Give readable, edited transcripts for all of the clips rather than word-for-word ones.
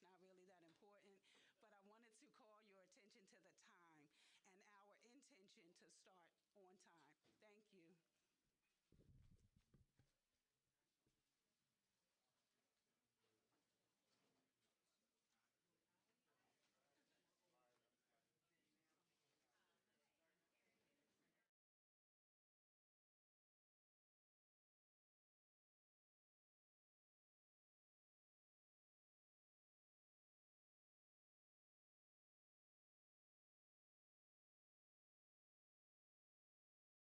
not really that important. But I wanted to call your attention to the time and our intention to start on time. Thank you.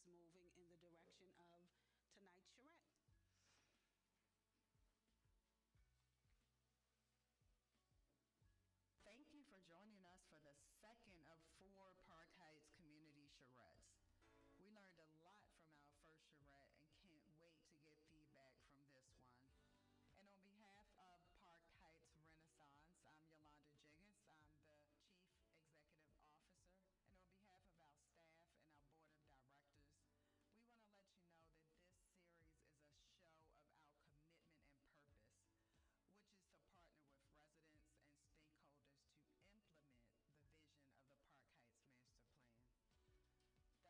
things moving in the direction of tonight's charrette. Thank you for joining us for the second of 4 Park Heights Community Charrettes. We learned a lot from our first charrette and can't wait to get feedback from this one. And on behalf of Park Heights Renaissance, I'm Yolanda Jiggins. I'm the Chief Executive Officer. And on behalf of our staff and our Board of Directors, we want to let you know that this series is a show of our commitment and purpose, which is to partner with residents and stakeholders to implement the vision of the Park Heights Master Plan.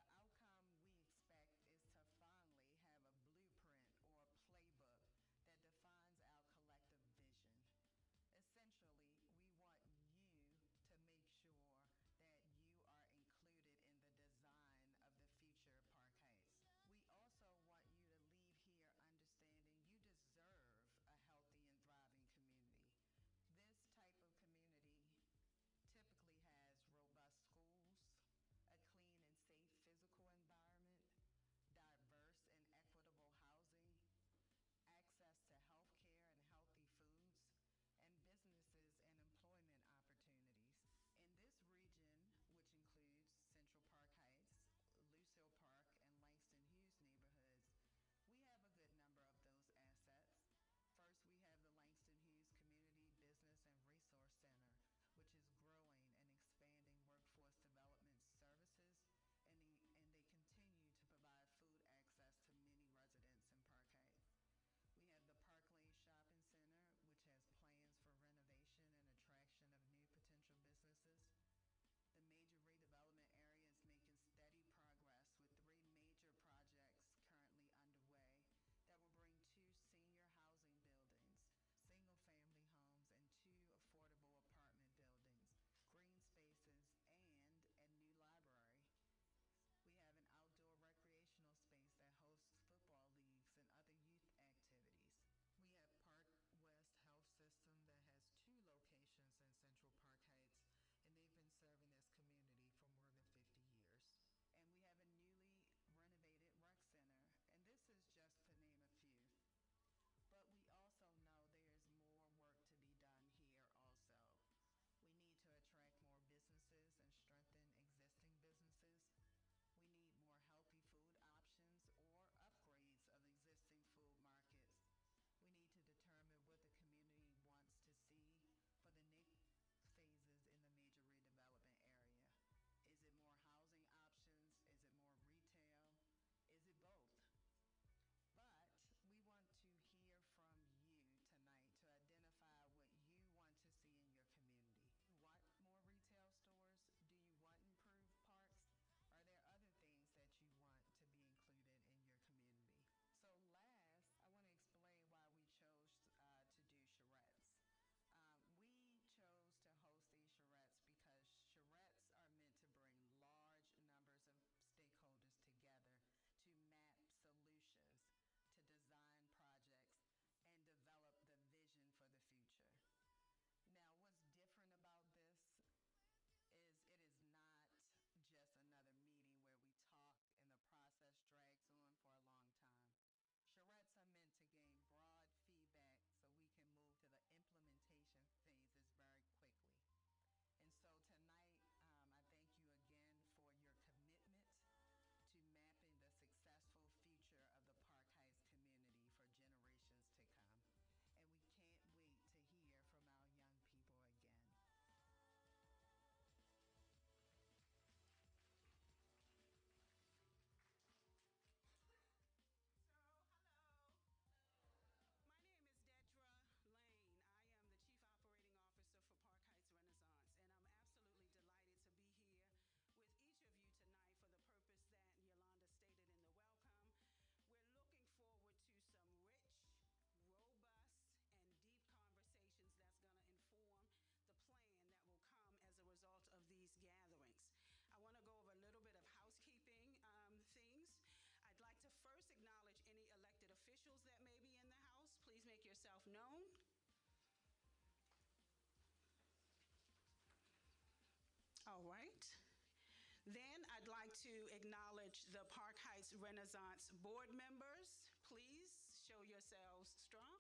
Then I'd like to acknowledge the Park Heights Renaissance board members. Please show yourselves strong.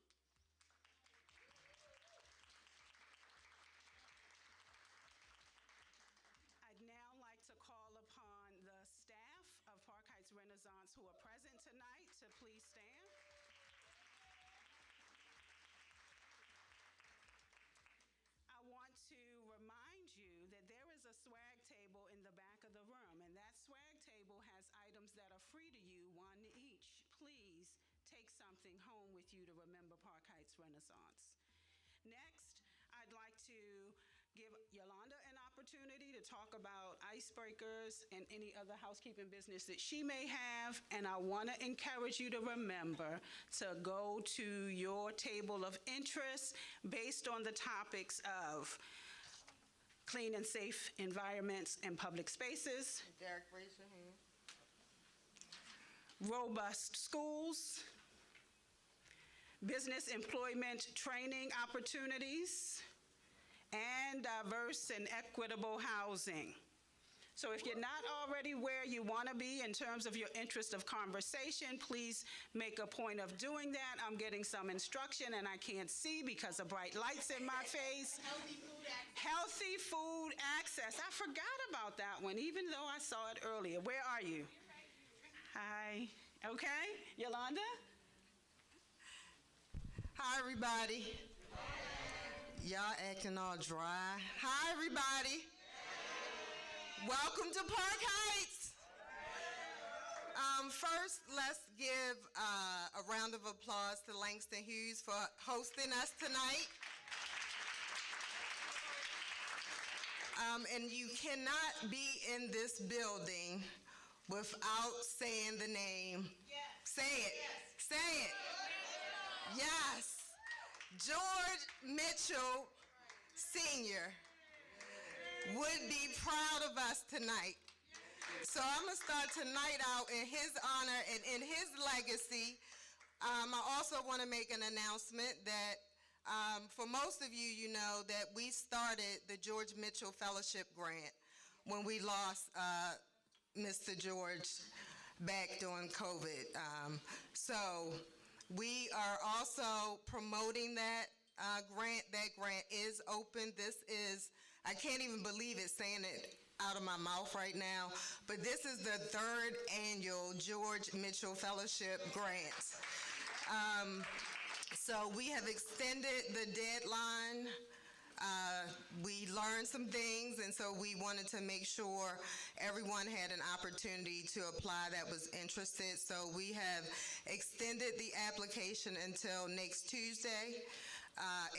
I'd now like to call upon the staff of Park Heights Renaissance who are present tonight to please stand. I want to remind you that there is a swag table in the back of the room, and that swag table has items that are free to you, one each. Please take something home with you to remember Park Heights Renaissance. Next, I'd like to give Yolanda an opportunity to talk about icebreakers and any other housekeeping business that she may have. And I want to encourage you to remember to go to your table of interest based on the topics of clean and safe environments and public spaces, Derek, raise your hand. robust schools, business employment training opportunities, and diverse and equitable housing. So if you're not already where you want to be in terms of your interest of conversation, please make a point of doing that. I'm getting some instruction and I can't see because of bright lights in my face. Healthy food access. I forgot about that one, even though I saw it earlier. Where are you? Hi. Okay. Yolanda? Hi, everybody. Y'all acting all dry. Hi, everybody. Welcome to Park Heights. First, let's give a round of applause to Langston Hughes for hosting us tonight. And you cannot be in this building without saying the name. Yes. Say it. Yes. Say it. Yes. George Mitchell Sr. would be proud of us tonight. So I'm going to start tonight out in his honor and in his legacy. I also want to make an announcement that for most of you, you know that we started the George Mitchell Fellowship Grant when we lost Mr. George back during COVID. So we are also promoting that grant. That grant is open. This is, I can't even believe it saying it out of my mouth right now, but this is the third annual George Mitchell Fellowship Grant. So we have extended the deadline. We learned some things, and so we wanted to make sure everyone had an opportunity to apply that was interested. So we have extended the application until next Tuesday,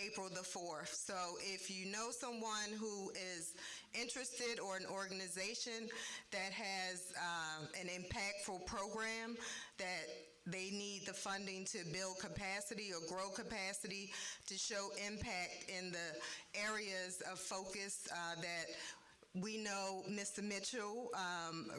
April the 4th. So if you know someone who is interested or an organization that has an impactful program that they need the funding to build capacity or grow capacity to show impact in the areas of focus that we know Mr. Mitchell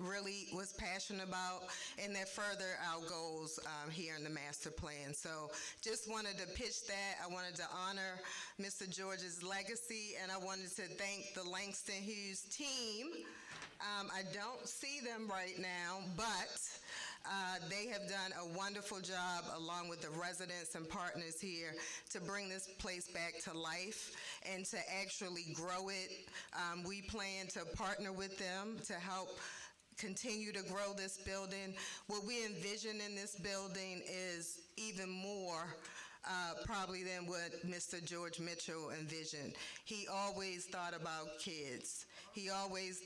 really was passionate about, and that further our goals here in the master plan. So just wanted to pitch that. I wanted to honor Mr. George's legacy, and I wanted to thank the Langston Hughes team. I don't see them right now, but they have done a wonderful job along with the residents and partners here to bring this place back to life and to actually grow it. We plan to partner with them to help continue to grow this building. What we envision in this building is even more probably than what Mr. George Mitchell envisioned. He always thought about kids. He always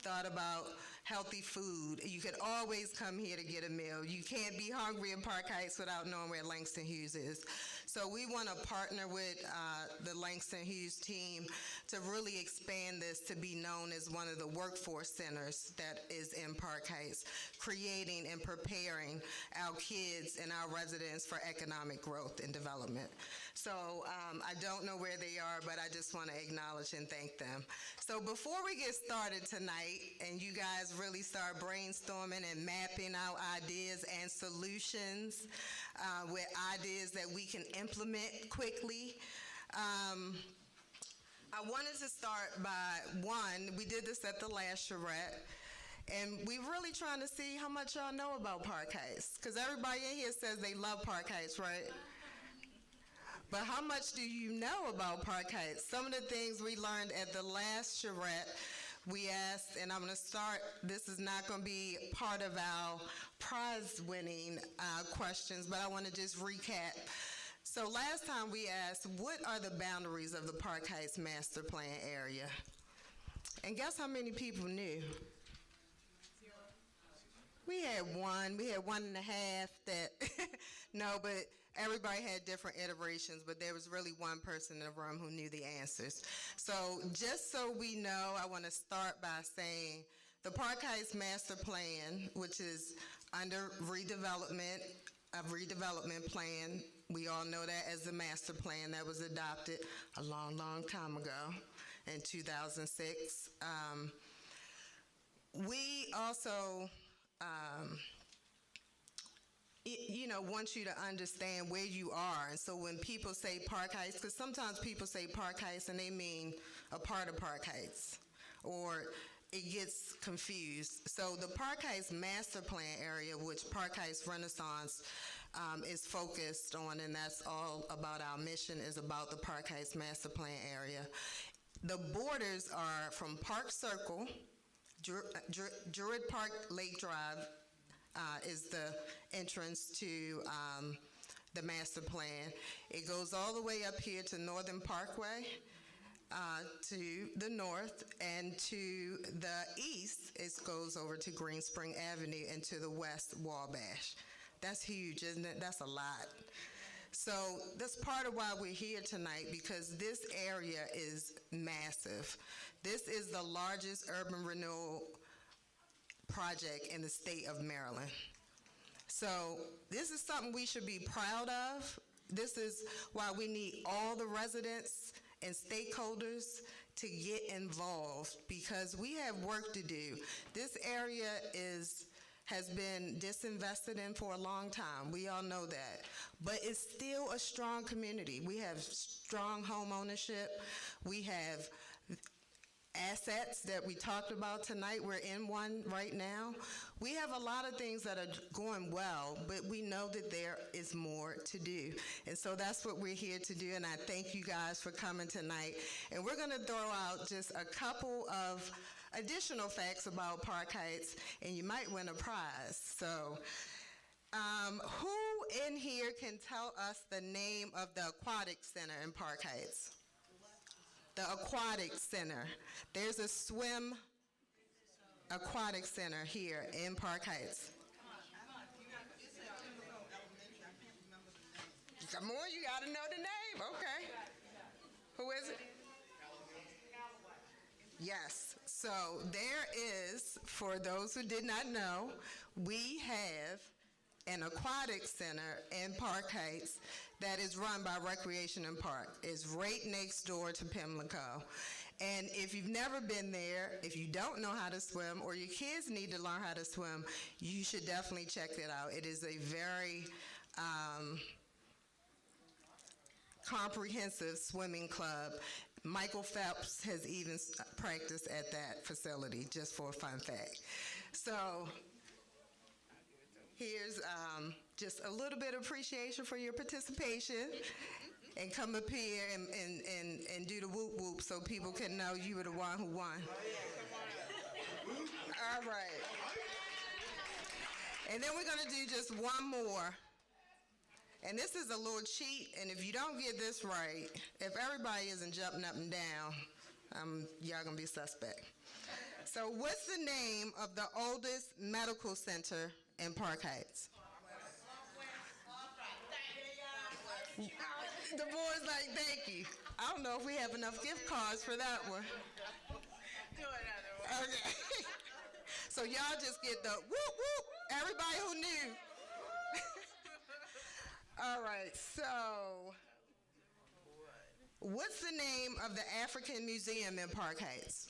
thought about healthy food. You could always come here to get a meal. You can't be hungry in Park Heights without knowing where Langston Hughes is. So we want to partner with the Langston Hughes team to really expand this to be known as one of the workforce centers that is in Park Heights, creating and preparing our kids and our residents for economic growth and development. So I don't know where they are, but I just want to acknowledge and thank them. So before we get started tonight, and you guys really start brainstorming and mapping out ideas and solutions with ideas that we can implement quickly. I wanted to start by one, we did this at the last Charrette, And we're really trying to see how much y'all know about Park Heights. Because everybody in here says they love Park Heights, right? But how much do you know about Park Heights? Some of the things we learned at the last charrette, we asked, and I'm going to start, this is not going to be part of our prize-winning questions, but I want to just recap. So last time we asked, what are the boundaries of the Park Heights Master Plan area? And guess how many people knew? We had one and a half that, no, but everybody had different iterations, but there was really one person in the room who knew the answers. So just so we know, I want to start by saying the Park Heights Master Plan, which is under redevelopment, a redevelopment plan. We all know that as the master plan that was adopted a long, long time ago in 2006. We also want you to understand where you are. And so when people say Park Heights, because sometimes people say Park Heights and they mean a part of Park Heights, or it gets confused. So the Park Heights Master Plan area, which Park Heights Renaissance is focused on, and that's all about our mission, is about the Park Heights Master Plan area. The borders are from Park Circle, Druid Park Lake Drive is the entrance to the master plan. It goes all the way up here to Northern Parkway, to the north, and to the east, it goes over to Green Spring Avenue, and to the west, Wabash. That's huge, isn't it? That's a lot. So that's part of why we're here tonight, because this area is massive. This is the largest urban renewal project in the state of Maryland. So this is something we should be proud of. This is why we need all the residents and stakeholders to get involved, because we have work to do. This area has been disinvested in for a long time. We all know that. But it's still a strong community. We have strong home ownership. We have assets that we talked about tonight. We're in one right now. We have a lot of things that are going well, but we know that there is more to do. And so that's what we're here to do, and I thank you guys for coming tonight. And we're going to throw out just a couple of additional facts about Park Heights, and you might win a prize. So who in here can tell us the name of the aquatic center in Park Heights? The aquatic center. There's a swim aquatic center here in Park Heights. Come on, you gotta know the name. Okay. Who is it? Yes. So there is, for those who did not know, we have an aquatic center in Park Heights that is run by Recreation and Park. It's right next door to Pimlico. And if you've never been there, if you don't know how to swim, or your kids need to learn how to swim, you should definitely check it out. It is a very comprehensive swimming club. Michael Phelps has even practiced at that facility, just for a fun fact. So here's just a little bit of appreciation for your participation, and come up here and do the whoop whoop so people can know you were the one who won. All right. And then we're going to do just one more. And this is a little cheat, and if you don't get this right, if everybody isn't jumping up and down, y'all going to be suspect. So what's the name of the oldest medical center in Park Heights? The boys like, thank you. I don't know if we have enough gift cards for that one. Do another one. Okay. So y'all just get the whoop whoop. Everybody who knew. All right, so what's the name of the African Museum in Park Heights?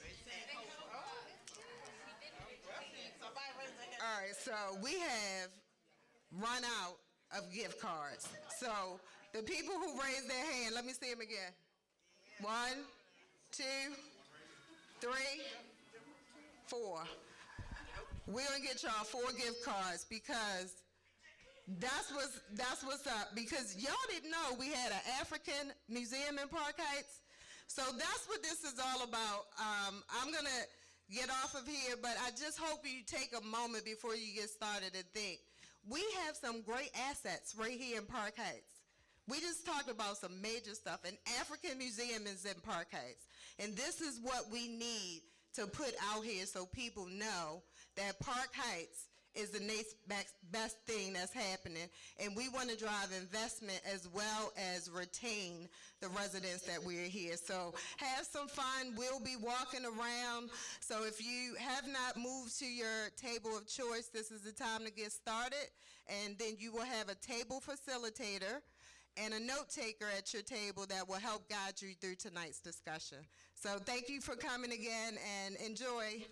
All right, so we have run out of gift cards. So the people who raised their hand, let me see them again. 1, 2, 3, 4. We're gonna get y'all 4 gift cards because that's what's up. Because y'all didn't know we had an African museum in Park Heights. So that's what this is all about. I'm gonna get off of here, but I just hope you take a moment before you get started and think. We have some great assets right here in Park Heights. We just talked about some major stuff. An African museum is in Park Heights. And this is what we need to put out here so people know that Park Heights is the next best thing that's happening. And we want to drive investment as well as retain the residents that we're here. So have some fun. We'll be walking around. So if you have not moved to your table of choice, this is the time to get started. And then you will have a table facilitator and a note taker at your table that will help guide you through tonight's discussion. So thank you for coming again and enjoy.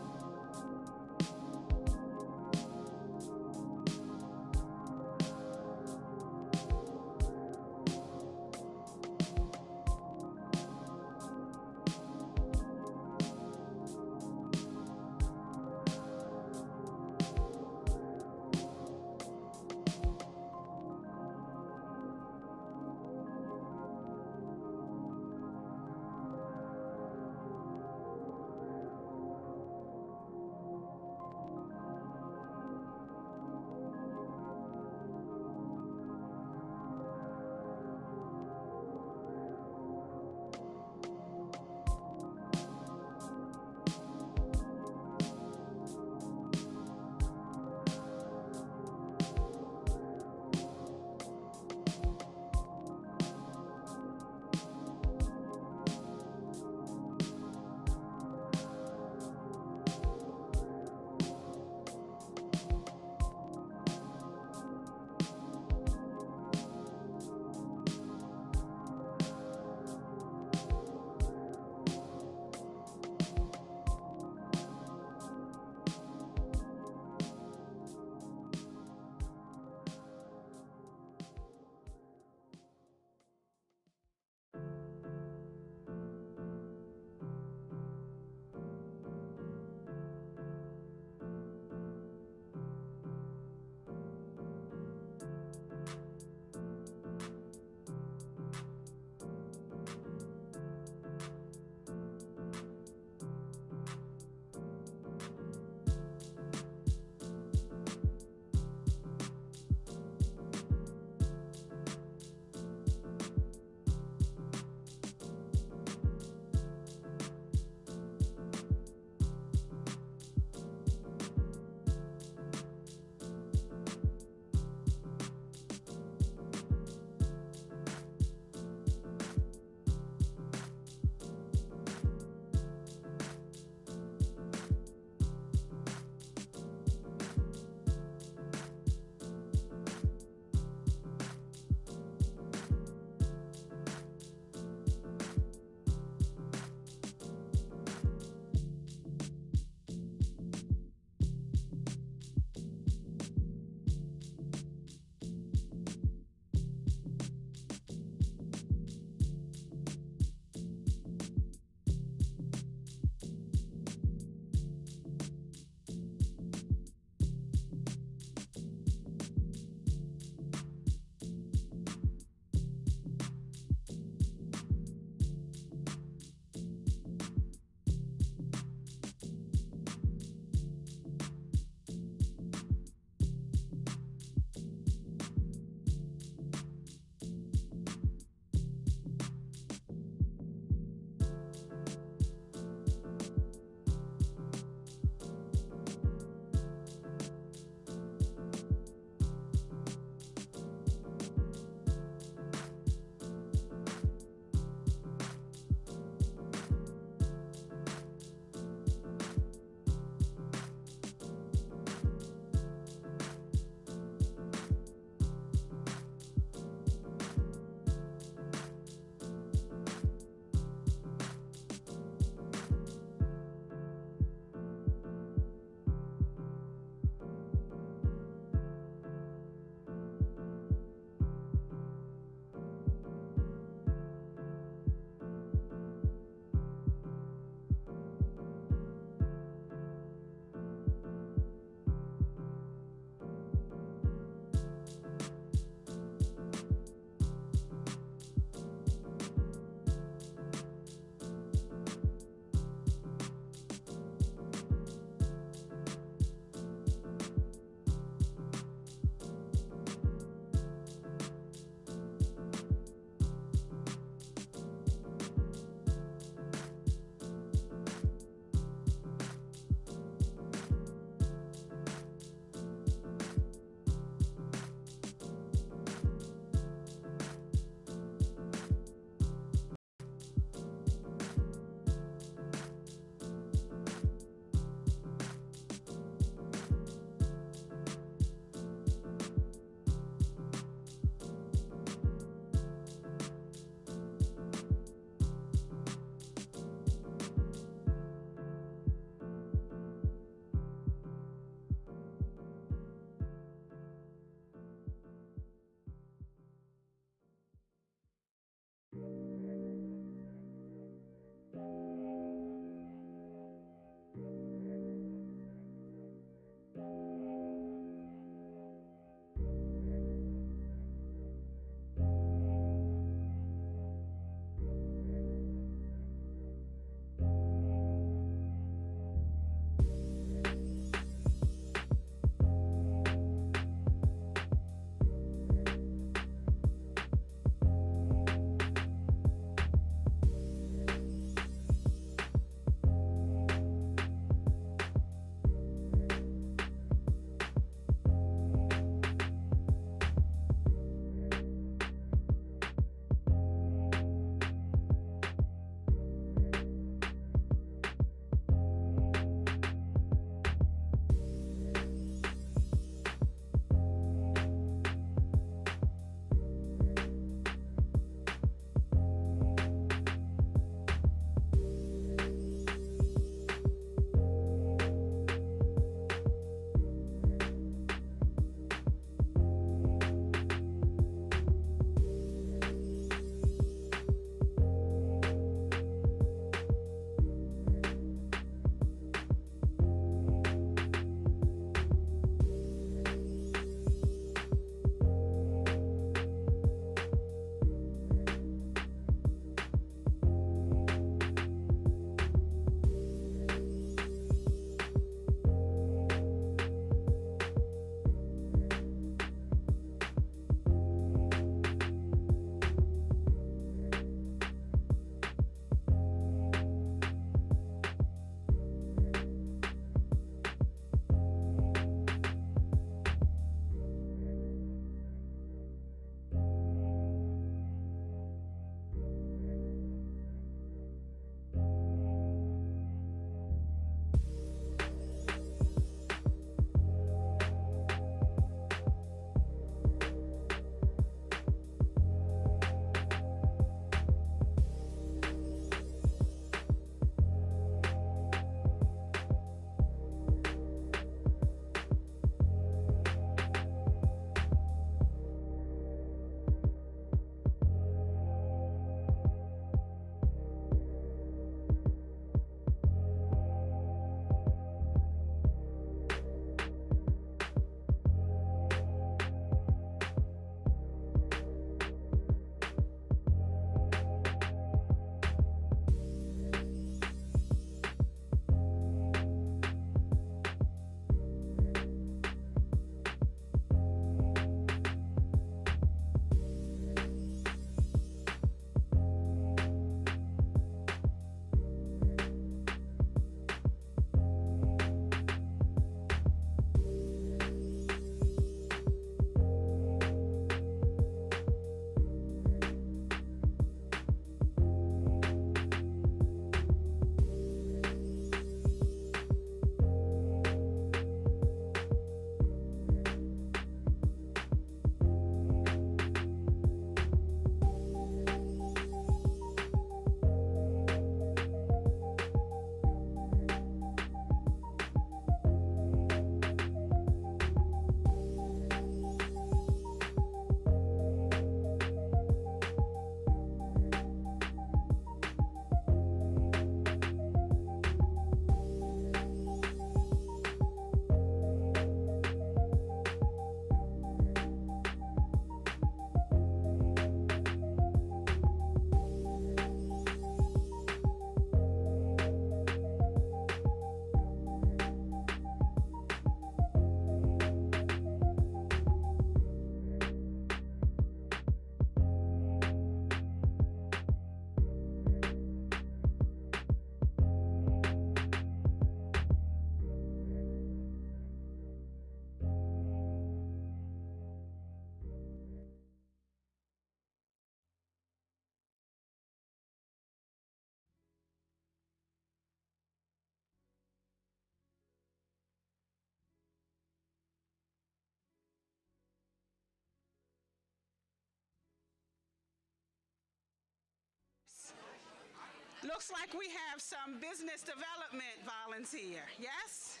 looks like we have some business development volunteer. Yes?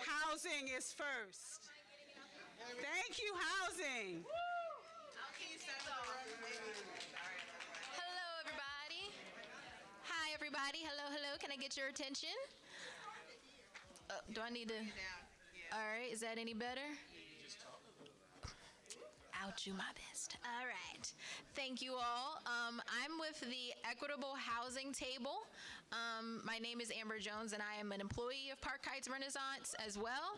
Housing is first. Thank you, housing. Hello, everybody. Hi, everybody. Hello, hello. Can I get your attention? Do I need to? All right. Is that any better? I'll do my best. All right. Thank you all. I'm with the Equitable Housing Table. My name is Amber Jones, and I am an employee of Park Heights Renaissance as well.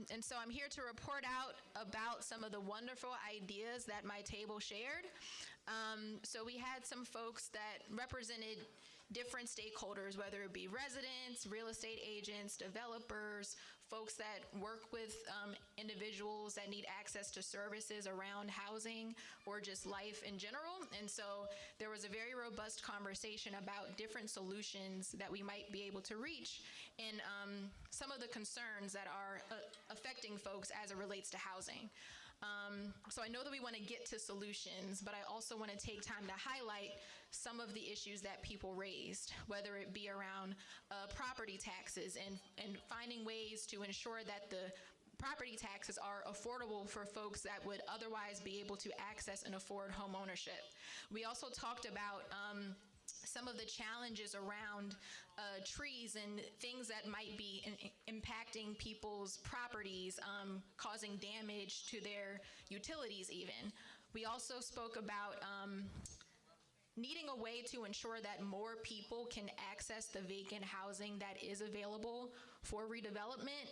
And so I'm here to report out about some of the wonderful ideas that my table shared. So we had some folks that represented different stakeholders, whether it be residents, real estate agents, developers, folks that work with individuals that need access to services around housing or just life in general. And so there was a very robust conversation about different solutions that we might be able to reach and some of the concerns that are affecting folks as it relates to housing. So I know that we want to get to solutions, but I also want to take time to highlight some of the issues that people raised, whether it be around property taxes and finding ways to ensure that the property taxes are affordable for folks that would otherwise be able to access and afford home ownership. We also talked about some of the challenges around trees and things that might be impacting people's properties, causing damage to their utilities even. We also spoke about needing a way to ensure that more people can access the vacant housing that is available for redevelopment,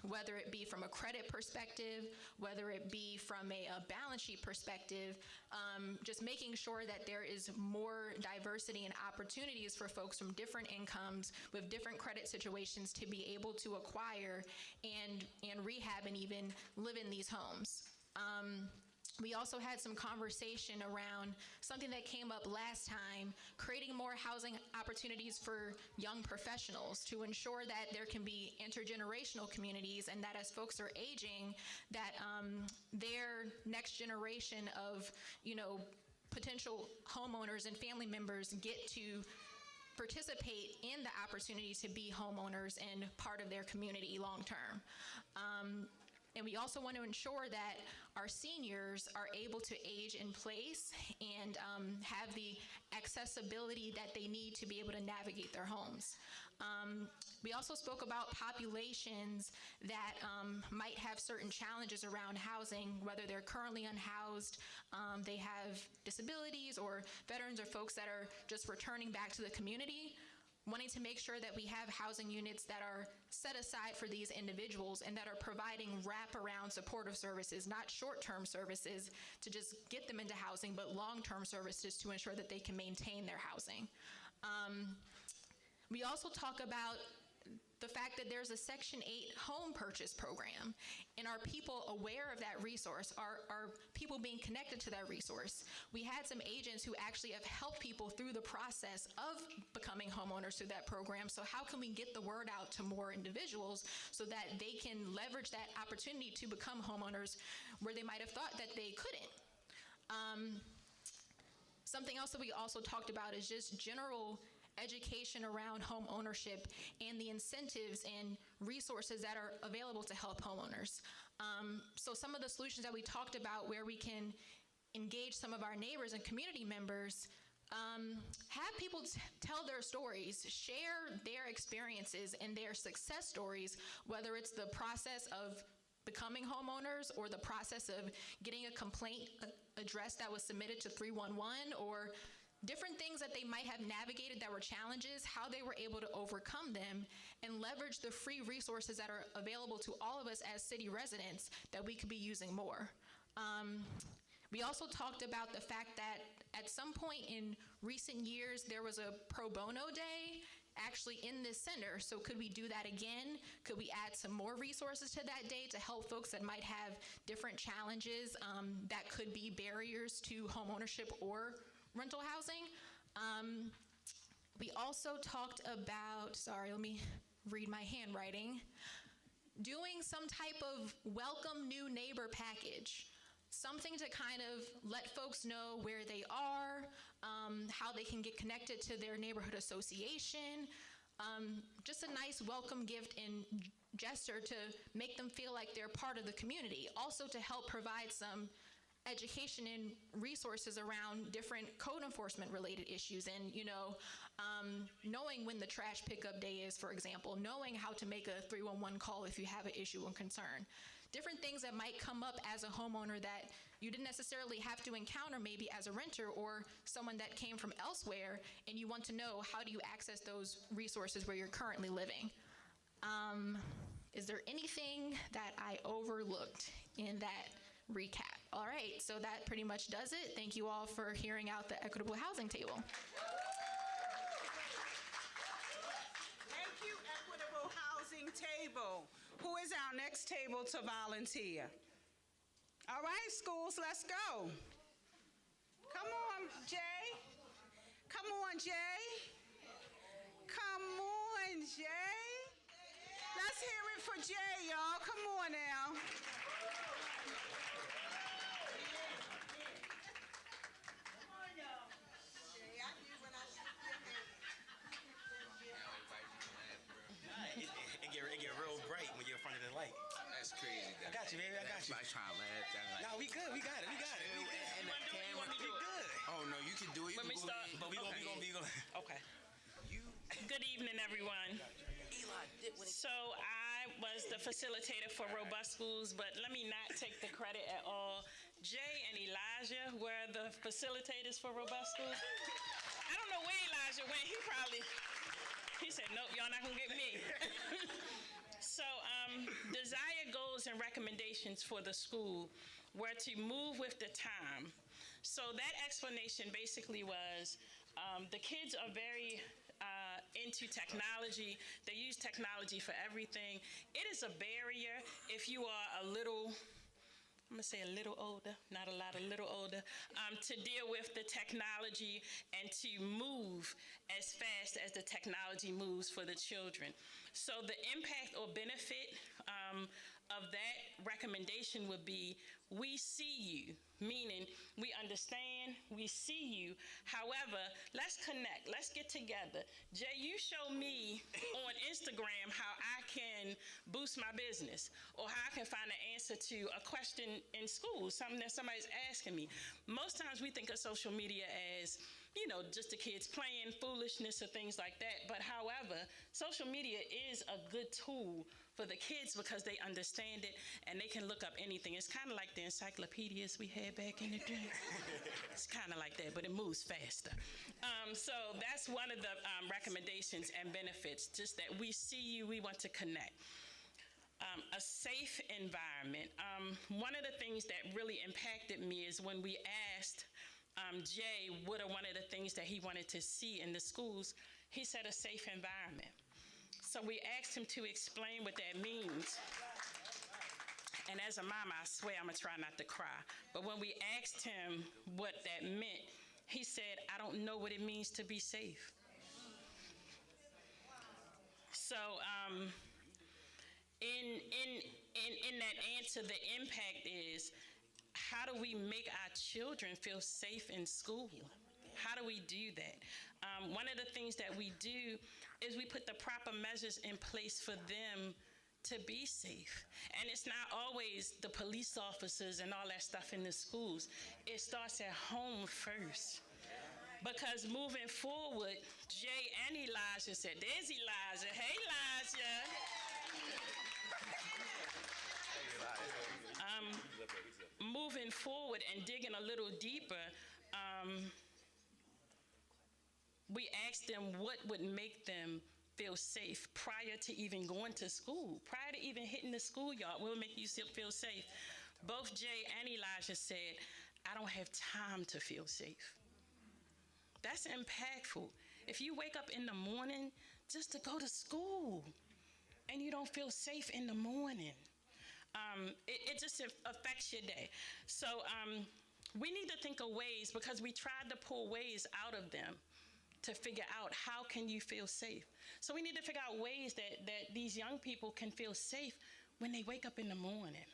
whether it be from a credit perspective, whether it be from a balance sheet perspective, just making sure that there is more diversity and opportunities for folks from different incomes with different credit situations to be able to acquire and rehab and even live in these homes. We also had some conversation around something that came up last time, creating more housing opportunities for young professionals to ensure that there can be intergenerational communities and that as folks are aging, that their next generation of, potential homeowners and family members get to participate in the opportunity to be homeowners and part of their community long term. And we also want to ensure that our seniors are able to age in place and have the accessibility that they need to be able to navigate their homes. We also spoke about populations that might have certain challenges around housing, whether they're currently unhoused, they have disabilities, or veterans or folks that are just returning back to the community, wanting to make sure that we have housing units that are set aside for these individuals and that are providing wraparound supportive services, not short-term services to just get them into housing, but long-term services to ensure that they can maintain their housing. We also talk about the fact that there's a Section 8 home purchase program, and are people aware of that resource? Are people being connected to that resource? We had some agents who actually have helped people through the process of becoming homeowners through that program, so how can we get the word out to more individuals so that they can leverage that opportunity to become homeowners where they might have thought that they couldn't? Something else that we also talked about is just general education around home ownership and the incentives and resources that are available to help homeowners. So some of the solutions that we talked about where we can engage some of our neighbors and community members, have people tell their stories, share their experiences and their success stories, whether it's the process of becoming homeowners or the process of getting a complaint addressed that was submitted to 311, or different things that they might have navigated that were challenges, how they were able to overcome them and leverage the free resources that are available to all of us as city residents that we could be using more. We also talked about the fact that at some point in recent years, there was a pro bono day actually in this center. So could we do that again? Could we add some more resources to that day to help folks that might have different challenges that could be barriers to homeownership or rental housing? We also talked about, sorry, let me read my handwriting, doing some type of welcome new neighbor package. something to kind of let folks know where they are, how they can get connected to their neighborhood association, just a nice welcome gift and gesture to make them feel like they're part of the community. Also to help provide some education and resources around different code enforcement related issues, and knowing when the trash pickup day is, for example, knowing how to make a 311 call if you have an issue or concern. Different things that might come up as a homeowner that you didn't necessarily have to encounter maybe as a renter or someone that came from elsewhere, and you want to know how do you access those resources where you're currently living. Is there anything that I overlooked in that recap? All right, so that pretty much does it. Thank you all for hearing out the equitable housing table. Thank you, equitable housing table. Who is our next table to volunteer? All right, schools, let's go. Come on, Jay. Come on, Jay. Come on, Jay. Let's hear it for Jay, y'all. Come on now. It get real bright when you're in front of the light. That's crazy. I got you, baby. I got you. I try to laugh. No, we good. We got it. We got it. And the camera. We good. Oh no, you can do it. Let me start. But we gonna be. Okay. Good evening, everyone. So I was the facilitator for Robust Schools, but let me not take the credit at all. Jay and Elijah were the facilitators for Robust Schools. I don't know where Elijah went. He said, nope, y'all not gonna get me. So desired goals and recommendations for the school were to move with the time. So that explanation basically was the kids are very into technology. They use technology for everything. It is a barrier if you are a little, I'm gonna say a little older, not a lot, a little older, to deal with the technology and to move as fast as the technology moves for the children. So the impact or benefit of that recommendation would be, we see you, meaning we understand, we see you. However, let's connect, let's get together. Jay, you show me on Instagram how I can boost my business, or how I can find an answer to a question in school, something that somebody's asking me. Most times we think of social media as, just the kids playing foolishness or things like that. But however, social media is a good tool for the kids because they understand it and they can look up anything. It's kind of like the encyclopedias we had back in the day. It's kind of like that, but it moves faster. So that's one of the recommendations and benefits, just that we see you, we want to connect. A safe environment. One of the things that really impacted me is when we asked Jay what are one of the things that he wanted to see in the schools, he said a safe environment. So we asked him to explain what that means. And as a mom, I swear I'm gonna try not to cry. But when we asked him what that meant, he said, I don't know what it means to be safe. So in that answer, the impact is, how do we make our children feel safe in school? How do we do that? One of the things that we do is we put the proper measures in place for them to be safe. And it's not always the police officers and all that stuff in the schools. It starts at home first. Because moving forward, Jay and Elijah said, there's Elijah. Hey, Elijah. Moving forward and digging a little deeper, we asked them what would make them feel safe prior to even going to school, prior to even hitting the schoolyard. What will make you feel safe? Both Jay and Elijah said, I don't have time to feel safe. That's impactful. If you wake up in the morning just to go to school and you don't feel safe in the morning, it just affects your day. So we need to think of ways, because we tried to pull ways out of them to figure out how can you feel safe. So we need to figure out ways that these young people can feel safe when they wake up in the morning.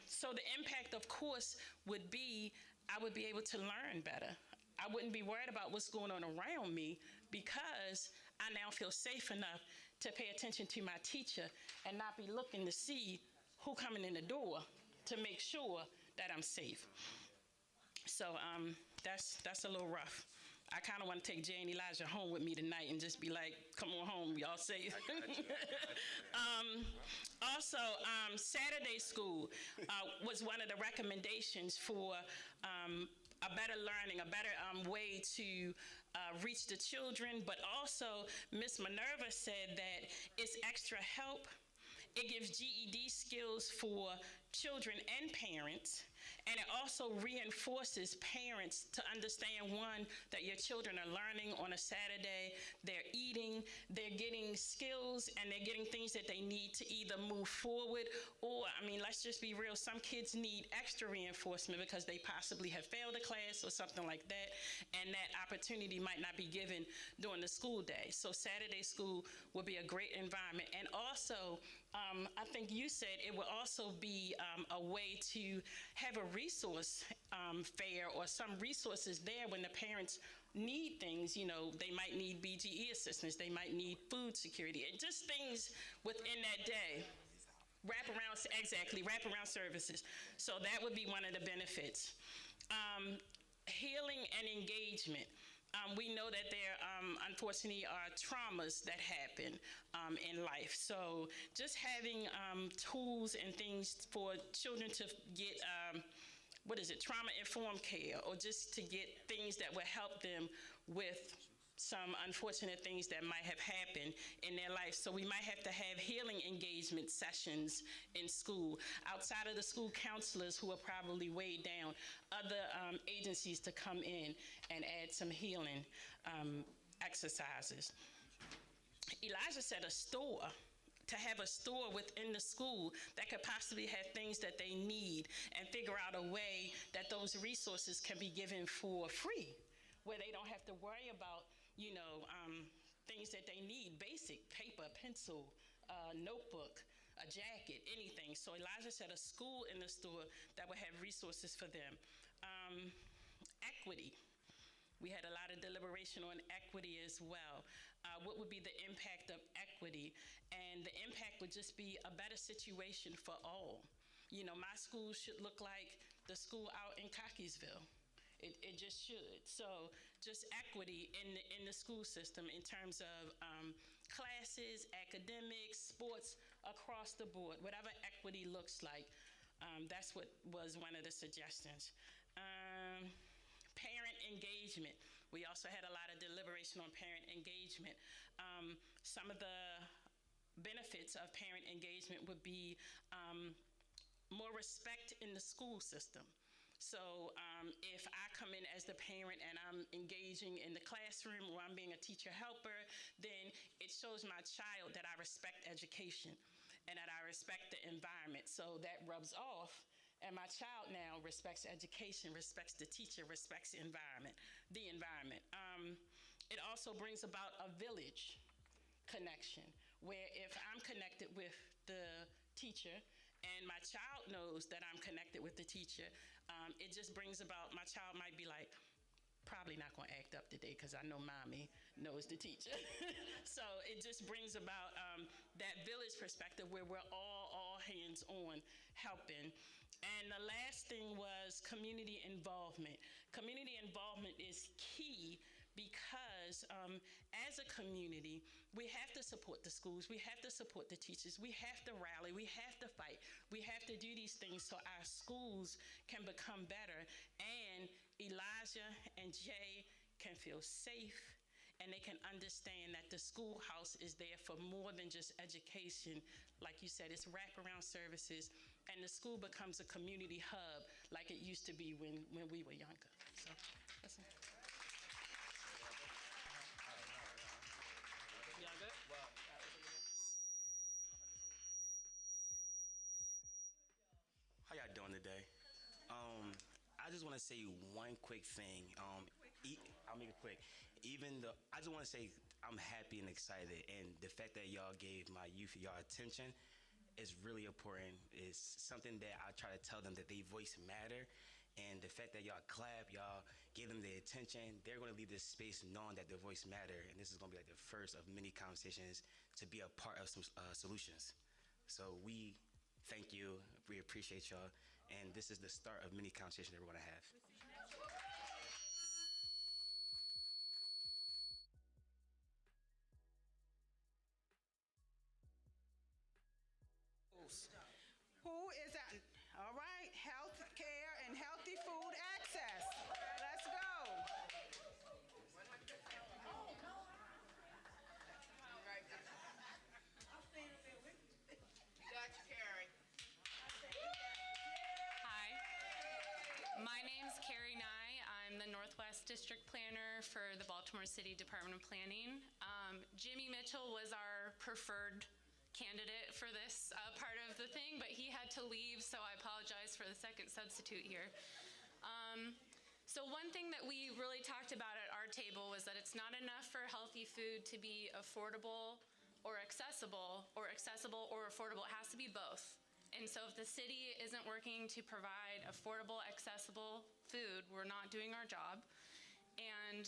So the impact, of course, would be I would be able to learn better. I wouldn't be worried about what's going on around me because I now feel safe enough to pay attention to my teacher and not be looking to see who coming in the door to make sure that I'm safe. So that's a little rough. I kind of want to take Jay and Elijah home with me tonight and just be like, come on home, y'all safe. Also, Saturday school was one of the recommendations for a better learning, a better way to reach the children, but also Miss Minerva said that it's extra help. It gives GED skills for children and parents, and it also reinforces parents to understand, one, that your children are learning on a Saturday, they're eating, they're getting skills, and they're getting things that they need to either move forward or, I mean, let's just be real, some kids need extra reinforcement because they possibly have failed a class or something like that, and that opportunity might not be given during the school day. So Saturday school would be a great environment. And also, I think you said it would also be a way to have a resource fair or some resources there when the parents need things. You know, they might need BGE assistance, they might need food security, and just things within that day. Wraparound services. So that would be one of the benefits. Healing and engagement. We know that there, unfortunately, are traumas that happen in life. So just having tools and things for children to get, trauma-informed care, or just to get things that will help them with some unfortunate things that might have happened in their life. So we might have to have healing engagement sessions in school, outside of the school counselors who are probably weighed down, other agencies to come in and add some healing exercises. Elijah said a store. To have a store within the school that could possibly have things that they need and figure out a way that those resources can be given for free, where they don't have to worry about things that they need, basic paper, pencil, notebook, a jacket, anything. So Elijah said a school in the store that would have resources for them. Equity. We had a lot of deliberation on equity as well. What would be the impact of equity? And the impact would just be a better situation for all. You know, my school should look like the school out in Cockeysville. It just should. So just equity in the school system in terms of classes, academics, sports, across the board, whatever equity looks like. That's what was one of the suggestions. Parent engagement. We also had a lot of deliberation on parent engagement. Some of the benefits of parent engagement would be more respect in the school system. So if I come in as the parent and I'm engaging in the classroom or I'm being a teacher helper, then it shows my child that I respect education and that I respect the environment. So that rubs off, and my child now respects education, respects the teacher, respects the environment. It also brings about a village connection, where if I'm connected with the teacher and my child knows that I'm connected with the teacher, it just brings about, my child might be like, probably not going to act up today because I know mommy knows the teacher. So it just brings about that village perspective where we're all hands on helping. And the last thing was community involvement. Community involvement is key because as a community, we have to support the schools, we have to support the teachers, we have to rally, we have to fight, we have to do these things so our schools can become better, and Elijah and Jay can feel safe, and they can understand that the schoolhouse is there for more than just education. Like you said, it's wraparound services, and the school becomes a community hub like it used to be when we were younger. So that's it. Y'all good? How y'all doing today? I just want to say one quick thing. I'll make it quick. I just want to say I'm happy and excited, and the fact that y'all gave my youth y'all attention is really important. It's something that I try to tell them that their voice matter, and the fact that y'all clap, y'all give them the attention, they're going to leave this space knowing that their voice matter, and this is going to be like the first of many conversations to be a part of some solutions. So we thank you, we appreciate y'all, and this is the start of many conversations that we're going to have. Who is that? All right, health care and healthy food access. Let's go. Hi, my name's Carrie Nye. I'm the Northwest District Planner for the Baltimore City Department of Planning. Jimmy Mitchell was our preferred candidate for this part of the thing, but he had to leave, so I apologize for the second substitute here. So one thing that we really talked about at our table was that it's not enough for healthy food to be affordable or accessible or affordable. It has to be both. And so if the city isn't working to provide affordable, accessible food, we're not doing our job. And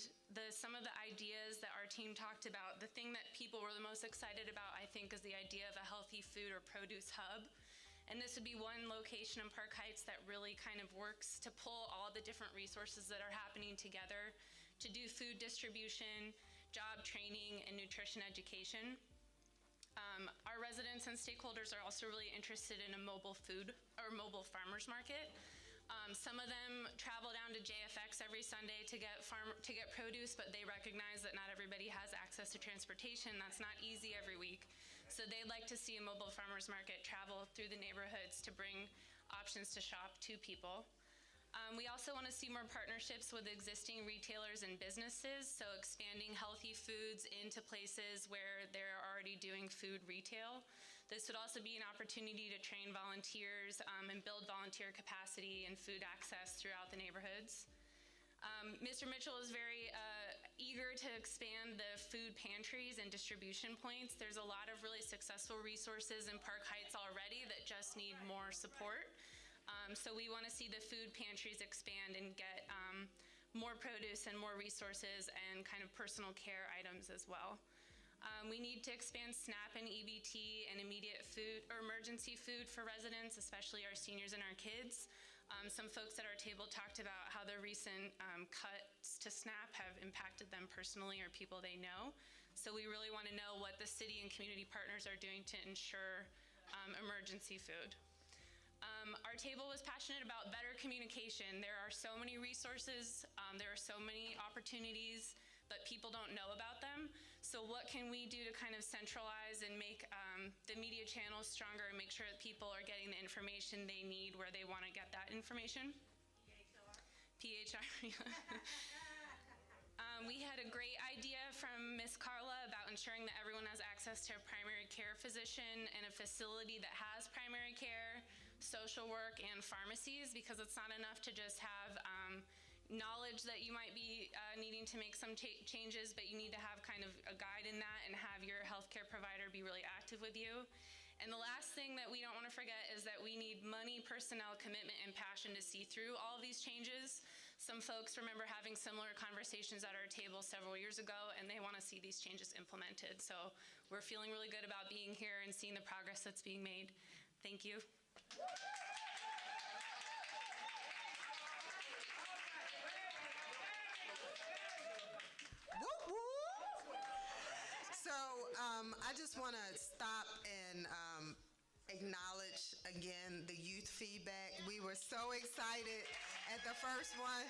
some of the ideas that our team talked about, the thing that people were the most excited about, I think, is the idea of a healthy food or produce hub. And this would be one location in Park Heights that really kind of works to pull all the different resources that are happening together to do food distribution, job training, and nutrition education. Our residents and stakeholders are also really interested in a mobile food or mobile farmers market. Some of them travel down to JFX every Sunday to get produce, but they recognize that not everybody has access to transportation. That's not easy every week. So they'd like to see a mobile farmers market travel through the neighborhoods to bring options to shop to people. We also want to see more partnerships with existing retailers and businesses, so expanding healthy foods into places where they're already doing food retail. This would also be an opportunity to train volunteers and build volunteer capacity and food access throughout the neighborhoods. Mr. Mitchell is very eager to expand the food pantries and distribution points. There's a lot of really successful resources in Park Heights already that just need more support. So we want to see the food pantries expand and get more produce and more resources and kind of personal care items as well. We need to expand SNAP and EBT and immediate food or emergency food for residents, especially our seniors and our kids. Some folks at our table talked about how the recent cuts to SNAP have impacted them personally or people they know. So we really want to know what the city and community partners are doing to ensure emergency food. Our table was passionate about better communication. There are so many resources, there are so many opportunities, but people don't know about them. So what can we do to kind of centralize and make the media channels stronger and make sure that people are getting the information they need where they want to get that information? PHR. We had a great idea from Ms. Carla about ensuring that everyone has access to a primary care physician and a facility that has primary care, social work, and pharmacies, because it's not enough to just have knowledge that you might be needing to make some changes, but you need to have kind of a guide in that and have your healthcare provider be really active with you. And the last thing that we don't want to forget is that we need money, personnel, commitment, and passion to see through all of these changes. Some folks remember having similar conversations at our table several years ago, and they want to see these changes implemented. So we're feeling really good about being here and seeing the progress that's being made. Thank you. Whoop, whoop. So I just want to stop and acknowledge again the youth feedback. We were so excited at the first one.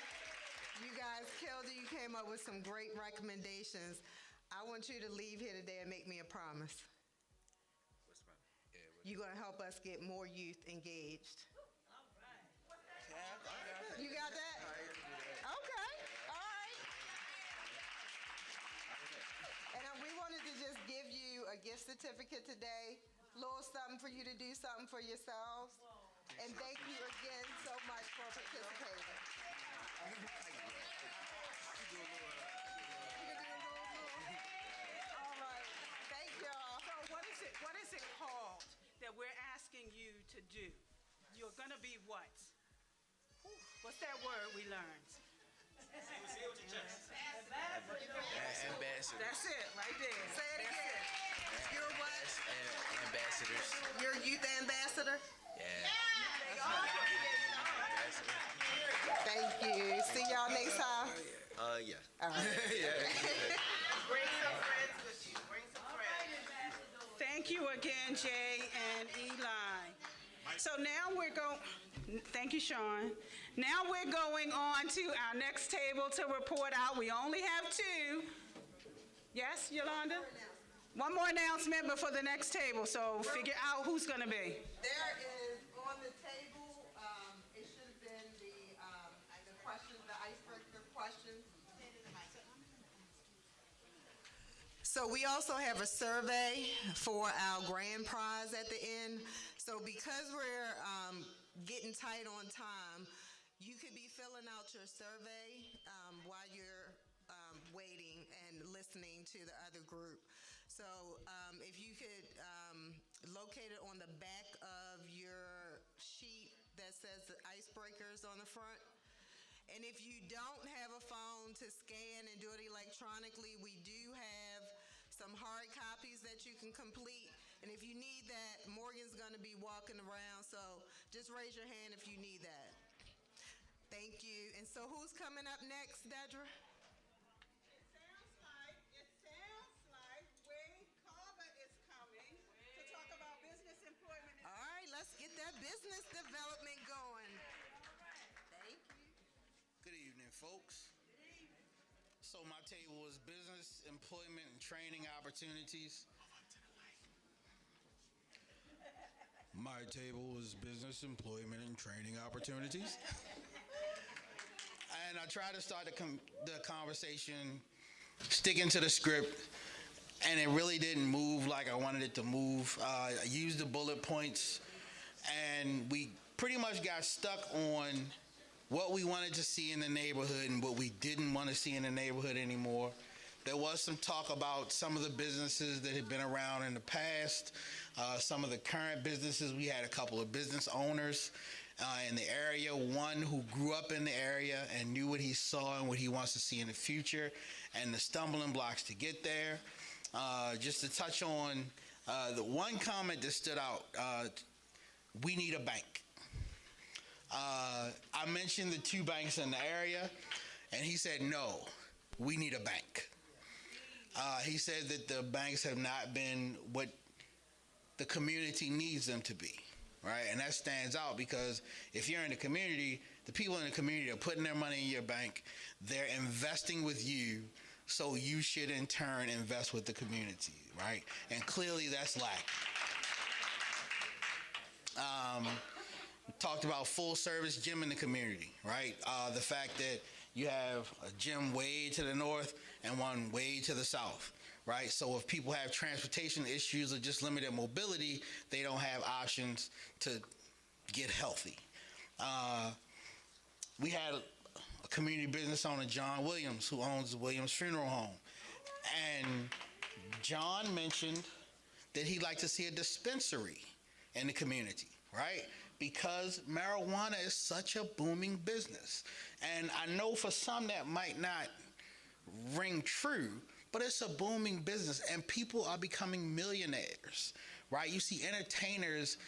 You guys killed it. You came up with some great recommendations. I want you to leave here today and make me a promise. What's the problem? You're going to help us get more youth engaged. You got that? Okay. All right. And we wanted to just give you a gift certificate today, a little something for you to do something for yourselves. And thank you again so much for participating. All right. Thank y'all. So what is it called that we're gonna be what? What's that word we learned? Ambassadors. That's it, right there. Say it again. You're what? Ambassadors. You're a youth ambassador? Yeah. Thank you. See y'all next time. Yeah. All right. Bring some friends with you. Bring some friends. Thank you again, Jay and Eli. So now we're going, thank you, Sean. Now we're going on to our next table to report out. We only have two. Yes, Yolanda? One more announcement before the next table, so figure out who's going to be. There is on the table, it should have been the questions, the icebreaker questions. So we also have a survey for our grand prize at the end. So because we're getting tight on time, you could be filling out your survey while you're waiting and listening to the other group. So if you could locate it on the back of your sheet that says the icebreakers on the front. And if you don't have a phone to scan and do it electronically, we do have some hard copies that you can complete. And if you need that, Morgan's going to be walking around, so just raise your hand if you need that. Thank you. And so who's coming up next, Dedra? It sounds like Wade Carver is coming to talk about business employment. All right, let's get that business development going. Thank you. Good evening, folks. So my table is business, employment, and training opportunities. My table is business, employment, and training opportunities. And I try to start the conversation sticking to the script, and it really didn't move like I wanted it to move. I used the bullet points, and we pretty much got stuck on what we wanted to see in the neighborhood and what we didn't want to see in the neighborhood anymore. There was some talk about some of the businesses that had been around in the past, some of the current businesses. We had a couple of business owners in the area, one who grew up in the area and knew what he saw and what he wants to see in the future and the stumbling blocks to get there. Just to touch on the one comment that stood out, we need a bank. I mentioned the two banks in the area, and he said, no, we need a bank. He said that the banks have not been what the community needs them to be, right? And that stands out because if you're in the community, the people in the community are putting their money in your bank. They're investing with you, so you should in turn invest with the community, right? And clearly that's lacking. Talked about full service gym in the community, right? The fact that you have a gym way to the north and one way to the south, right? So if people have transportation issues or just limited mobility, they don't have options to get healthy. We had a community business owner, John Williams, who owns the Williams Funeral Home. And John mentioned that he'd like to see a dispensary in the community, right? Because marijuana is such a booming business. And I know for some that might not ring true, but it's a booming business and people are becoming millionaires, right? You see entertainers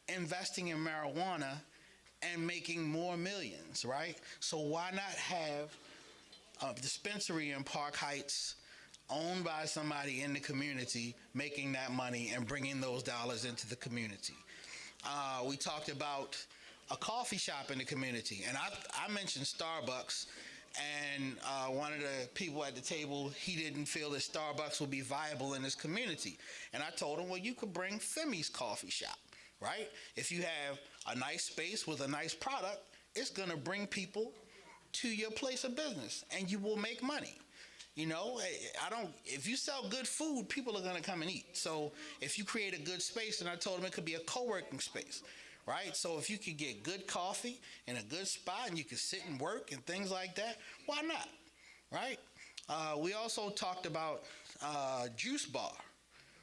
investing in marijuana and making more millions, right? So why not have a dispensary in Park Heights owned by somebody in the community making that money and bringing those dollars into the community? We talked about a coffee shop in the community, and I mentioned Starbucks, and one of the people at the table, he didn't feel that Starbucks would be viable in this community. And I told him, well, you could bring Femi's Coffee Shop, right? If you have a nice space with a nice product, it's going to bring people to your place of business, and you will make money. You know, if you sell good food, people are going to come and eat. So if you create a good space, and I told him it could be a co-working space, right? So if you could get good coffee in a good spot and you could sit and work and things like that, why not, right? We also talked about juice bar,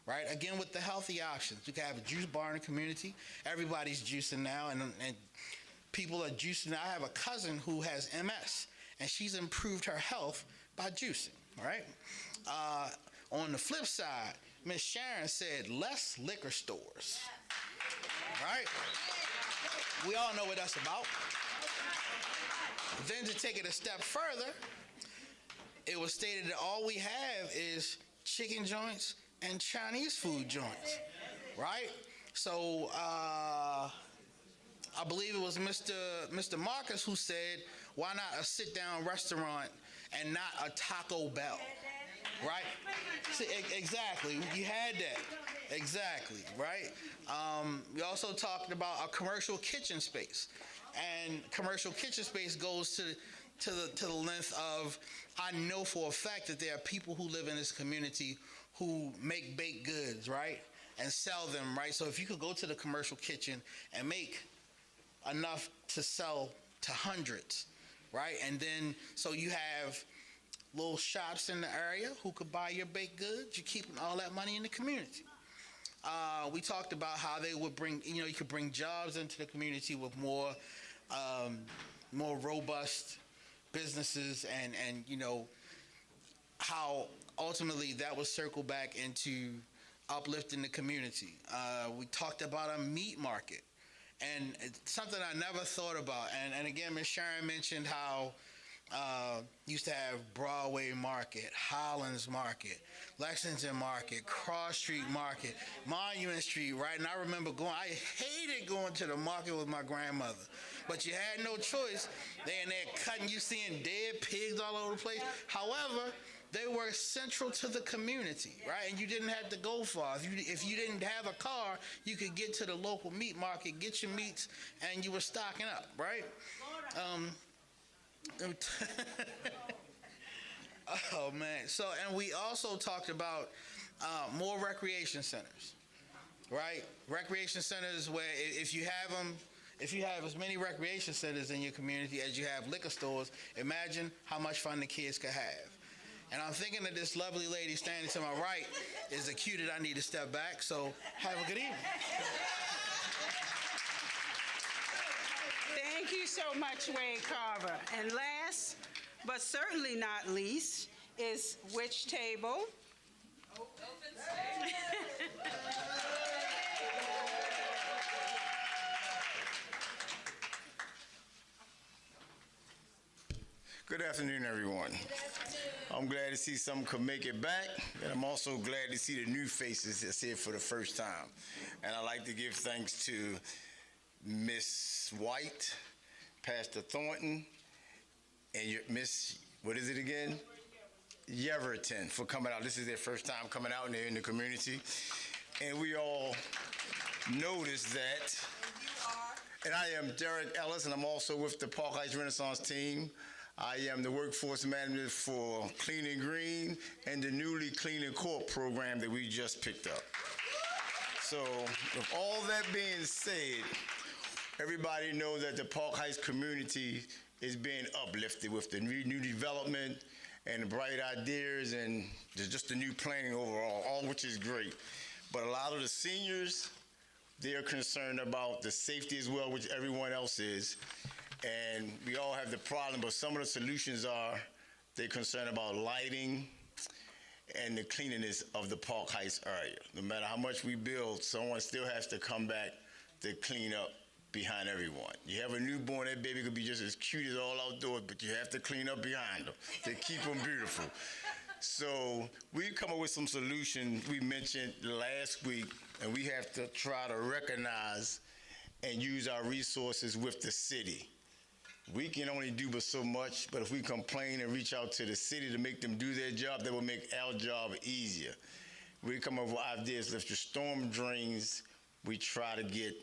right? Again, with the healthy options. You can have a juice bar in the community. Everybody's juicing now, and people are juicing. I have a cousin who has MS, and she's improved her health by juicing, all right? On the flip side, Miss Sharon said less liquor stores, right? We all know what that's about. Then to take it a step further, it was stated that all we have is chicken joints and Chinese food joints, right? So I believe it was Mr. Marcus who said, why not a sit-down restaurant and not a Taco Bell, right? See, exactly, you had that, exactly, right? We also talked about a commercial kitchen space, and commercial kitchen space goes to the length of, I know for a fact that there are people who live in this community who make baked goods, right, and sell them, right? So if you could go to the commercial kitchen and make enough to sell to hundreds, right? And then, so you have little shops in the area who could buy your baked goods. You're keeping all that money in the community. We talked about how they would bring, you could bring jobs into the community with more robust businesses, and how ultimately that would circle back into uplifting the community. We talked about a meat market, and it's something I never thought about. And again, Ms. Sharon mentioned how used to have Broadway Market, Hollins Market, Lexington Market, Cross Street Market, Monument Street, right? And I remember I hated going to the market with my grandmother, but you had no choice. They're in there cutting, you seeing dead pigs all over the place. However, they were central to the community, right? And you didn't have to go far. If you didn't have a car, you could get to the local meat market, get your meats, and you were stocking up, right? Oh man. So, and we also talked about more recreation centers, right? Recreation centers where if you have as many recreation centers in your community as you have liquor stores, imagine how much fun the kids could have. And I'm thinking that this lovely lady standing to my right is the cue that I need to step back. So have a good evening. Thank you so much, Wade Carver. And last, but certainly not least, is which table? Good afternoon, everyone. I'm glad to see some could make it back, and I'm also glad to see the new faces that's here for the first time. And I'd like to give thanks to Miss White, Pastor Thornton, and Miss, what is it again? Yeverton, for coming out. This is their first time coming out, and they're in the community. And we all noticed that. And I am Derek Ellis, and I'm also with the Park Heights Renaissance team. I am the workforce manager for Clean and Green and the newly Clean and Court program that we just picked up. So with all that being said, everybody knows that the Park Heights community is being uplifted with the new development and the bright ideas and just the new planning overall, all which is great. But a lot of the seniors, they are concerned about the safety as well, which everyone else is. And we all have the problem, but some of the solutions are they're concerned about lighting and the cleanliness of the Park Heights area. No matter how much we build, someone still has to come back to clean up behind everyone. You have a newborn, that baby could be just as cute as all outdoors, but you have to clean up behind them to keep them beautiful. So we've come up with some solutions we mentioned last week, and we have to try to recognize and use our resources with the city. We can only do but so much, but if we complain and reach out to the city to make them do their job, that will make our job easier. We come up with ideas. If the storm drains, we try to get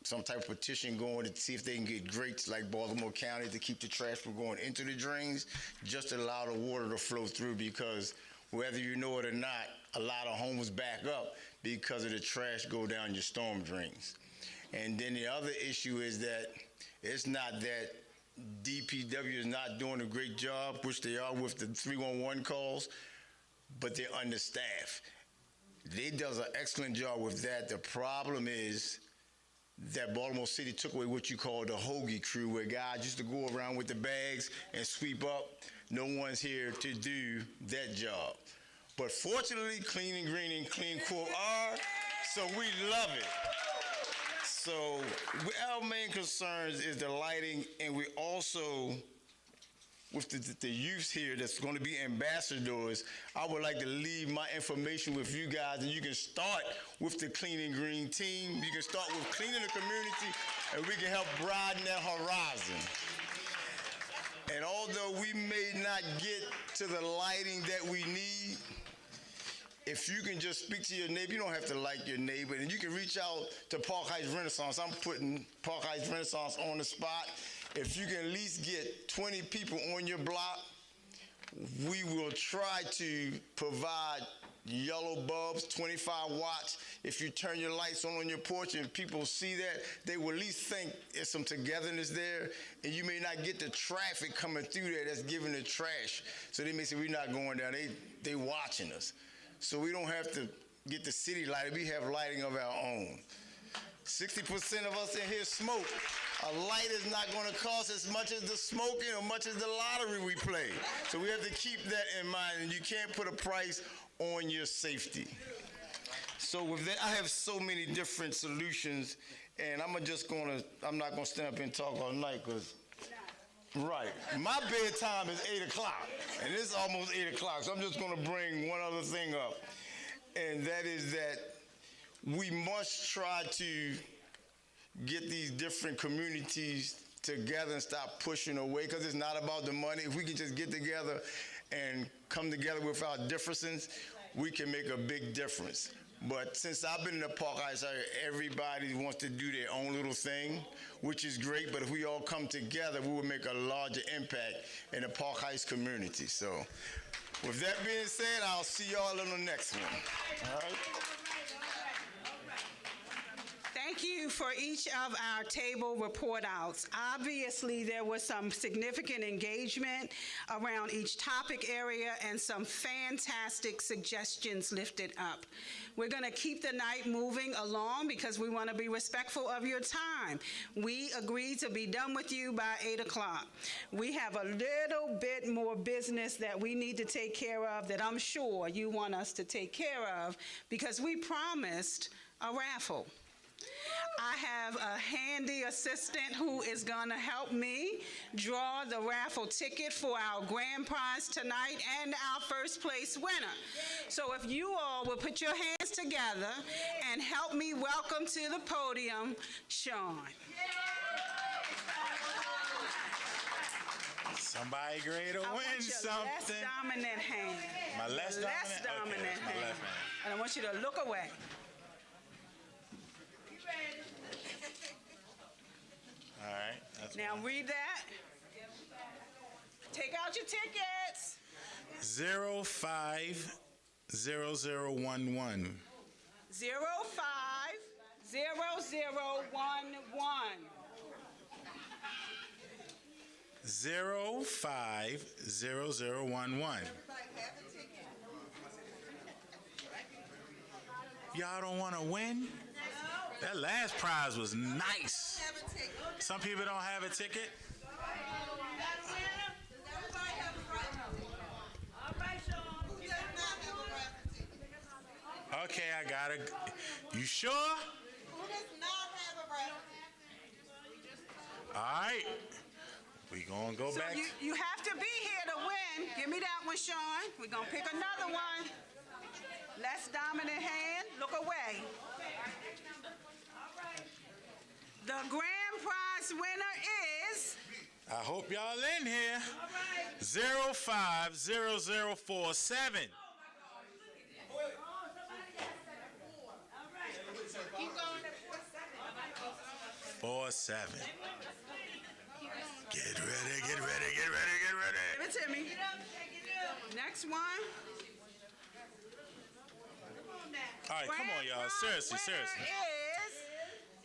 some type of petition going to see if they can get grates like Baltimore County to keep the trash from going into the drains, just to allow the water to flow through, because whether you know it or not, a lot of homes back up because of the trash go down your storm drains. And then the other issue is that it's not that DPW is not doing a great job, which they are with the 311 calls, but they're understaffed. They does an excellent job with that. The problem is that Baltimore City took away what you call the hoagie crew, where guys used to go around with the bags and sweep up. No one's here to do that job. But fortunately, Clean and Green and Clean Corp are, so we love it. So our main concerns is the lighting, and we also, with the youth here that's going to be ambassadors, I would like to leave my information with you guys, and you can start with the Clean and Green team. You can start with cleaning the community, and we can help broaden that horizon. And although we may not get to the lighting that we need, if you can just speak to your neighbor, you don't have to like your neighbor, and you can reach out to Park Heights Renaissance. I'm putting Park Heights Renaissance on the spot. If you can at least get 20 people on your block, we will try to provide yellow bulbs, 25 watts. If you turn your lights on your porch and people see that, they will at least think there's some togetherness there, and you may not get the traffic coming through there that's giving the trash. So they may say, we're not going down, they watching us. So we don't have to get the city lighting, we have lighting of our own. 60% of us in here smoke. A light is not going to cost as much as the smoking or much as the lottery we play. So we have to keep that in mind, and you can't put a price on your safety. So with that, I have so many different solutions, and I'm not going to stand up and talk all night, because, right, my bedtime is 8 o'clock, and it's almost 8 o'clock, so I'm just going to bring one other thing up, and that is that we must try to get these different communities together and stop pushing away, because it's not about the money. If we can just get together and come together with our differences, we can make a big difference. But since I've been in the Park Heights area, everybody wants to do their own little thing, which is great, but if we all come together, we will make a larger impact in the Park Heights community. So with that being said, I'll see y'all in the next one. All right? Thank you for each of our table report outs. Obviously, there was some significant engagement around each topic area and some fantastic suggestions lifted up. We're going to keep the night moving along because we want to be respectful of your time. We agreed to be done with you by 8 o'clock. We have a little bit more business that we need to take care of that I'm sure you want us to take care of because we promised a raffle. I have a handy assistant who is going to help me draw the raffle ticket for our grand prize tonight and our first place winner. So if you all will put your hands together and help me welcome to the podium, Sean. Somebody great to win something. Less dominant hand. My less dominant? Less dominant okay, hand. my left hand. And I want you to look away. All right. That's now one. read that. Take out your tickets. 050011. 050011. 050011. Y'all don't want to win? That last prize was nice. Some people don't have a ticket. Okay, I got it. You sure? All right. We gonna go back. You have to be here to win. Give me that one, Sean. We're gonna pick another one. Less dominant hand. Look away. The grand prize winner is... I hope y'all in here. 050047. Keep going at 47. Get ready. Give it to me. Next one. All right, come on, y'all. Seriously.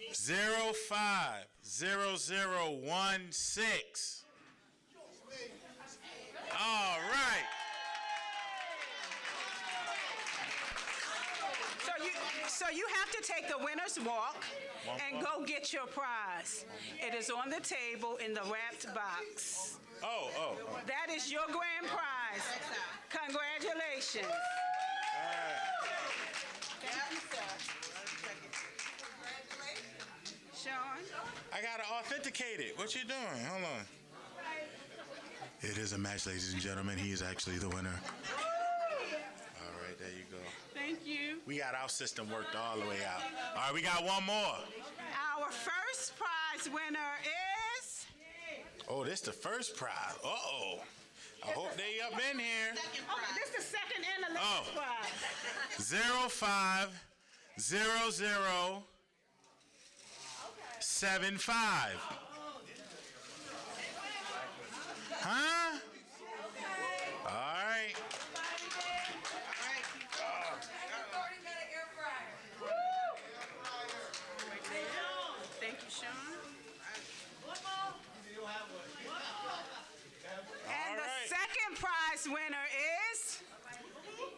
Is 050016. All right. So you have to take the winner's walk and go get your prize. It is on the table in the wrapped box. Oh. That is your grand prize. Congratulations. Sean? I gotta authenticate it. What you doing? Hold on. It is a match, ladies and gentlemen. He is actually the winner. All right, there you go. Thank you. We got our system worked all the way out. All right, we got one more. Our first prize winner is... Oh, this the first prize. Uh-oh. I hope they up in here. This is the second and the last prize. 050075. Huh? All right. Thank you, Sean. And the second prize winner is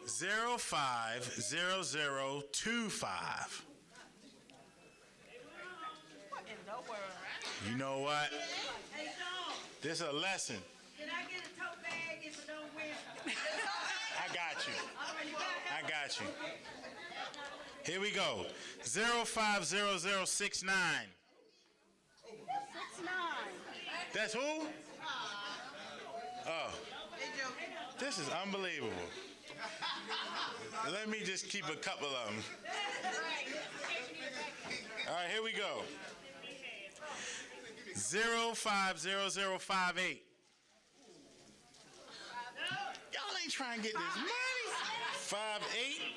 050025. what in the world? You know what? This is a lesson. Can I get a tote bag if I don't win? I got you. Here we go. 050069. 69. That's who? Oh. This is unbelievable. Let me just keep a couple of them. All right, here we go. 050058. Y'all ain't trying to get this money. 58.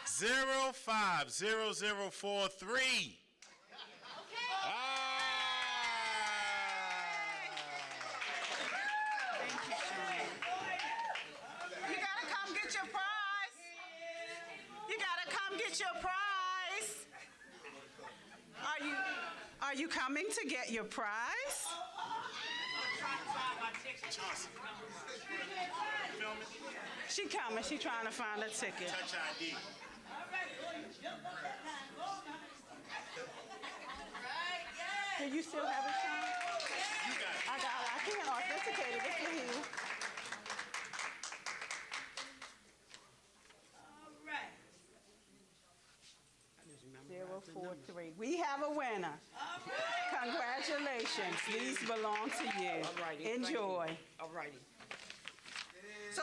050043. You gotta come get your prize. You gotta come get your prize. Are you coming to get your prize? She coming. She trying to find a ticket. Touch ID. Do you still have it, Sean? I can't authenticate it. It's for you. 043. We have a winner. Congratulations. These belong to you. Enjoy. All righty. So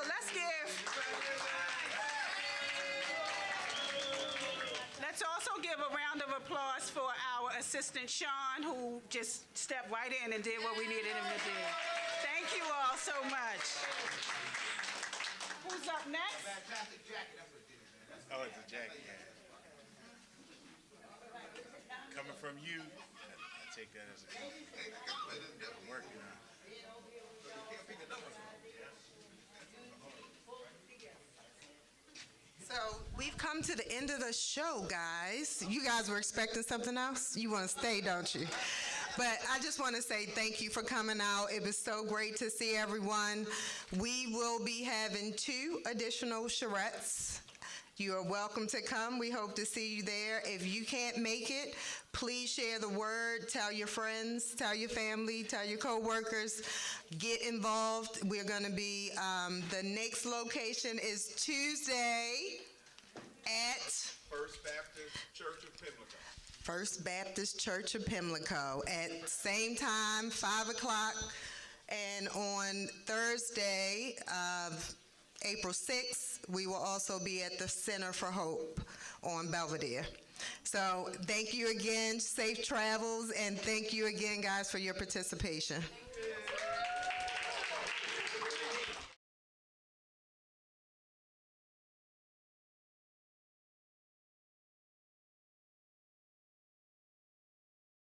let's also give a round of applause for our assistant Sean, who just stepped right in and did what we needed him to do. Thank you all so much. Who's up next? Fantastic jacket. Oh, it's a jacket. Coming from you, I take that as a compliment. I'm working on it. So we've come to the end of the show, guys. You guys were expecting something else? You want to stay, don't you? But I just want to say thank you for coming out. It was so great to see everyone. We will be having 2 additional charrettes. You are welcome to come. We hope to see you there. If you can't make it, please share the word. Tell your friends, tell your family, tell your coworkers. Get involved. We're going to be, the next location is Tuesday at First Baptist Church of Pimlico. First Baptist Church of Pimlico at same time, 5 o'clock. And on Thursday, April 6th, we will also be at the Center for Hope on Belvedere. So thank you again, safe travels, and thank you again, guys, for your participation.